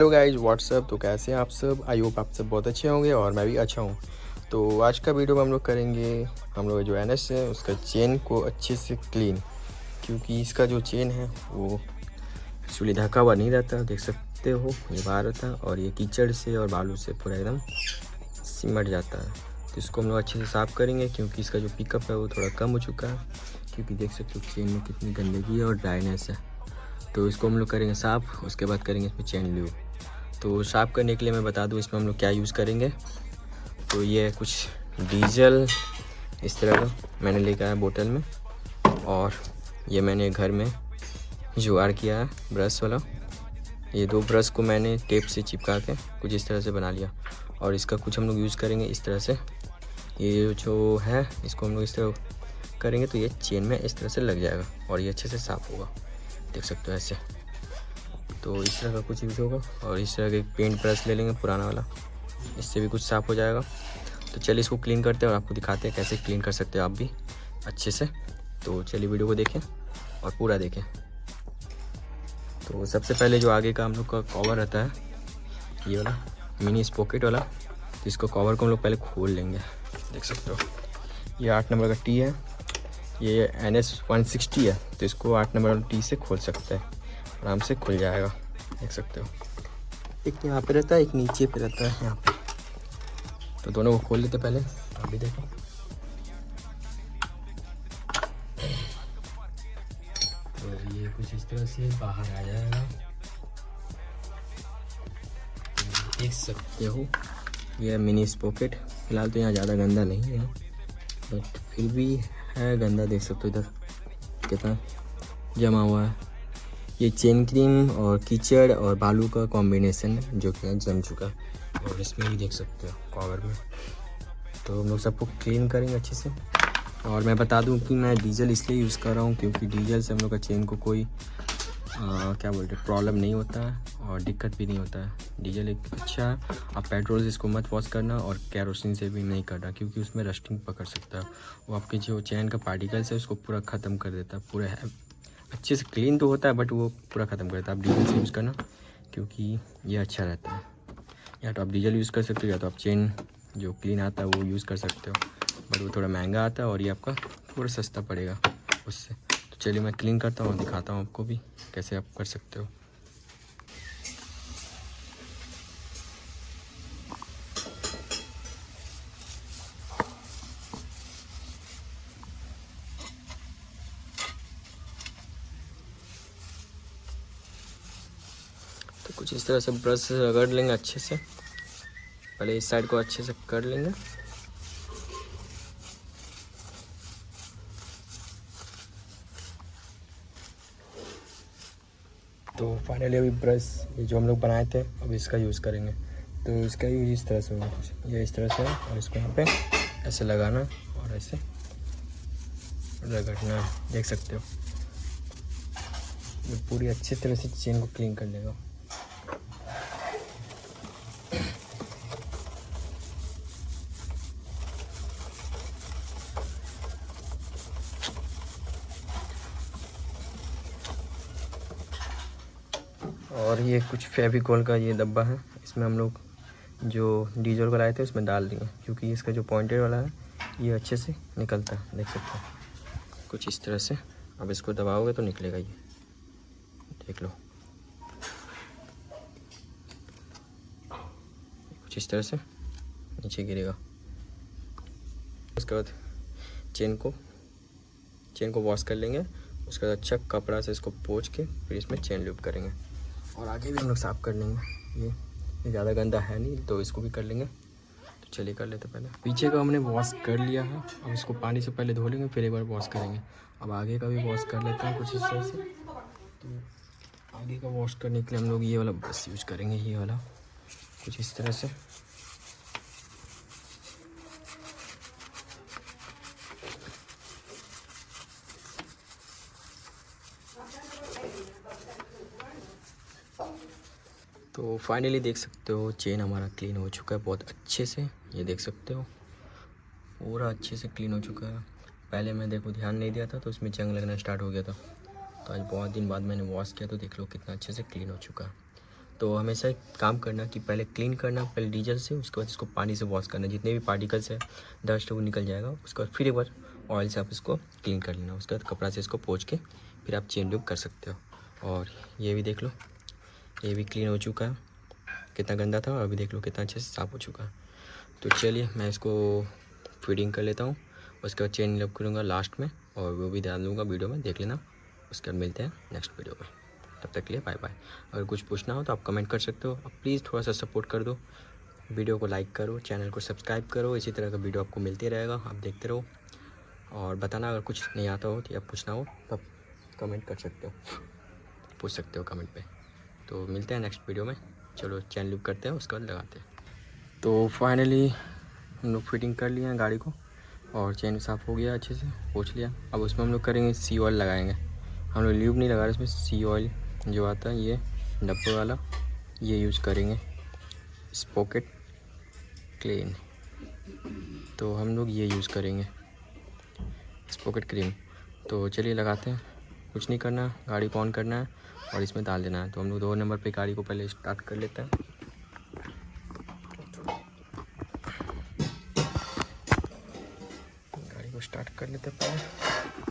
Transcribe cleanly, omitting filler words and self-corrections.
Hello guys what's up. तो कैसे हैं आप सब? आई होप आप सब बहुत अच्छे होंगे और मैं भी अच्छा हूँ। तो आज का वीडियो में हम लोग करेंगे हम लोग जो एन एस है उसका चेन को अच्छे से क्लीन, क्योंकि इसका जो चेन है वो एक्चुअली ढका हुआ नहीं रहता। देख सकते हो ये बाहर रहता है और ये कीचड़ से और बालू से पूरा एकदम सिमट जाता है। तो इसको हम लोग अच्छे से साफ़ करेंगे, क्योंकि इसका जो पिकअप है वो थोड़ा कम हो चुका है। क्योंकि देख सकते हो चेन में कितनी गंदगी है और ड्राइनेस है। तो इसको हम लोग करेंगे साफ़, उसके बाद करेंगे इसमें चेन ल्यूब। तो साफ़ करने के लिए मैं बता दूं इसमें हम लोग क्या यूज़ करेंगे। तो ये कुछ डीजल इस तरह का मैंने लेकर आया बोतल में, और ये मैंने घर में जुगाड़ किया है ब्रश वाला। ये दो ब्रश को मैंने टेप से चिपका के कुछ इस तरह से बना लिया, और इसका कुछ हम लोग यूज़ करेंगे इस तरह से। ये जो है इसको हम लोग इस तरह करेंगे तो ये चेन में इस तरह से लग जाएगा और ये अच्छे से साफ़ होगा। देख सकते हो ऐसे। तो इस तरह का कुछ यूज़ होगा, और इस तरह के पेंट ब्रश ले लेंगे पुराना वाला, इससे भी कुछ साफ़ हो जाएगा। तो चलिए इसको क्लीन करते हैं और आपको दिखाते हैं कैसे क्लीन कर सकते हो आप भी अच्छे से। तो चलिए वीडियो को देखें और पूरा देखें। तो सबसे पहले जो आगे का हम लोग का कवर रहता है ये वाला मिनी स्पॉकेट वाला, तो इसको कवर को हम लोग पहले खोल लेंगे। देख सकते हो ये 8 नंबर का टी है, ये NS 160 है, तो इसको 8 नंबर वाला टी से खोल सकते हैं, आराम से खुल जाएगा। देख सकते हो एक यहाँ पे रहता है, एक नीचे पे रहता है यहाँ पे। तो दोनों को खोल लेते पहले, आप भी देखो। तो ये कुछ इस तरह से बाहर आ जाएगा, देख सकते हो। ये मिनी स्पॉकेट, फिलहाल तो यहाँ ज़्यादा गंदा नहीं है, बट फिर भी है गंदा। देख सकते हो इधर कितना जमा हुआ है। ये चेन क्रीम और कीचड़ और बालू का कॉम्बिनेशन है जो कि जम चुका है, और इसमें भी देख सकते हो कवर में। तो हम लोग सबको क्लीन करेंगे अच्छे से। और मैं बता दूं कि मैं डीजल इसलिए यूज़ कर रहा हूँ क्योंकि डीजल से हम लोग का चेन को कोई क्या बोलते हैं प्रॉब्लम नहीं होता है और दिक्कत भी नहीं होता है। डीजल एक अच्छा है। आप पेट्रोल से इसको मत वॉश करना और कैरोसिन से भी नहीं करना, क्योंकि उसमें रस्टिंग पकड़ सकता है। वो आपके जो चेन का पार्टिकल्स है उसको पूरा ख़त्म कर देता है। पूरा अच्छे से क्लीन तो होता है बट वो पूरा ख़त्म करता है। आप डीजल से यूज़ करना, क्योंकि ये अच्छा रहता है। या तो आप डीजल यूज़ कर सकते हो, या तो आप चेन जो क्लीन आता है वो यूज़ कर सकते हो, बट वो थोड़ा महंगा आता है और ये आपका थोड़ा सस्ता पड़ेगा उससे। तो चलिए मैं क्लीन करता हूँ और दिखाता हूँ आपको भी कैसे आप कर सकते हो। तो कुछ इस तरह से ब्रश से रगड़ लेंगे अच्छे से। पहले इस साइड को अच्छे से कर लेंगे। तो फाइनली अभी ब्रश ये जो हम लोग बनाए थे अब इसका यूज़ करेंगे। तो इसका यूज इस तरह से होगा, ये इस तरह से है, और इसको यहाँ पे ऐसे लगाना और ऐसे रगड़ना। देख सकते हो ये पूरी अच्छी तरह से चेन को क्लीन कर लेगा। और ये कुछ फेविकोल का ये डब्बा है, इसमें हम लोग जो डीजल को लाए थे उसमें डाल दिए, क्योंकि इसका जो पॉइंटेड वाला है ये अच्छे से निकलता है। देख सकते हो कुछ इस तरह से। अब इसको दबाओगे तो निकलेगा ये, देख लो कुछ इस तरह से नीचे गिरेगा। उसके बाद चेन को वॉश कर लेंगे। उसके बाद अच्छा कपड़ा से इसको पोंछ के फिर इसमें चेन लूप करेंगे, और आगे भी हम लोग साफ़ कर लेंगे। ये ज़्यादा गंदा है नहीं तो इसको भी कर लेंगे। तो चलिए कर लेते पहले। पीछे का हमने वॉश कर लिया है, अब इसको पानी से पहले धो लेंगे फिर एक बार वॉश करेंगे। अब आगे का भी वॉश कर लेते हैं कुछ इस तरह से। तो आगे का वॉश करने के लिए हम लोग ये वाला ब्रश यूज़ करेंगे, ये वाला कुछ इस तरह से। तो फाइनली देख सकते हो चेन हमारा क्लीन हो चुका है बहुत अच्छे से। ये देख सकते हो पूरा अच्छे से क्लीन हो चुका है। पहले मैं देखो ध्यान नहीं दिया था तो इसमें जंग लगना स्टार्ट हो गया था। तो आज बहुत दिन बाद मैंने वॉश किया तो देख लो कितना अच्छे से क्लीन हो चुका है। तो हमेशा एक काम करना कि पहले क्लीन करना, पहले डीजल से, उसके बाद इसको पानी से वॉश करना, जितने भी पार्टिकल्स है, डस्ट है, वो निकल जाएगा। उसके बाद फिर एक बार ऑयल से आप इसको क्लीन कर लेना। उसके बाद कपड़ा से इसको पोंछ के फिर आप चेन लूप कर सकते हो। और ये भी देख लो, ये भी क्लीन हो चुका है। कितना गंदा था, अभी देख लो कितना अच्छे से साफ़ हो चुका है। तो चलिए मैं इसको फीडिंग कर लेता हूँ, उसके बाद चेन लूप करूँगा लास्ट में, और वो भी डाल दूँगा वीडियो में, देख लेना। उसके बाद मिलते हैं नेक्स्ट वीडियो में, तब तक के लिए बाय बाय। अगर कुछ पूछना हो तो आप कमेंट कर सकते हो। अब प्लीज़ थोड़ा सा सपोर्ट कर दो, वीडियो को लाइक करो, चैनल को सब्सक्राइब करो। इसी तरह का वीडियो आपको मिलते रहेगा, आप देखते रहो। और बताना अगर कुछ नहीं आता हो या पूछना हो तब कमेंट कर सकते हो, पूछ सकते हो कमेंट पे। तो मिलते हैं नेक्स्ट वीडियो में। चलो चैन लूप करते हैं, उसके बाद लगाते हैं। तो फाइनली हम लोग फिटिंग कर लिए हैं गाड़ी को, और चेन साफ़ हो गया, अच्छे से पोंछ लिया। अब उसमें हम लोग करेंगे सी ऑयल लगाएंगे। हम लोग ल्यूब नहीं लगा रहे, इसमें सी ऑयल जो आता है ये डब्बे वाला, ये यूज़ करेंगे। स्पॉकेट क्लीन, तो हम लोग ये यूज़ करेंगे, स्पॉकेट क्रीम। तो चलिए लगाते हैं। कुछ नहीं करना, गाड़ी को ऑन करना है और इसमें डाल देना है। तो हम लोग 2 नंबर पे गाड़ी को पहले स्टार्ट कर लेते हैं। गाड़ी को स्टार्ट कर लेते हैं पहले।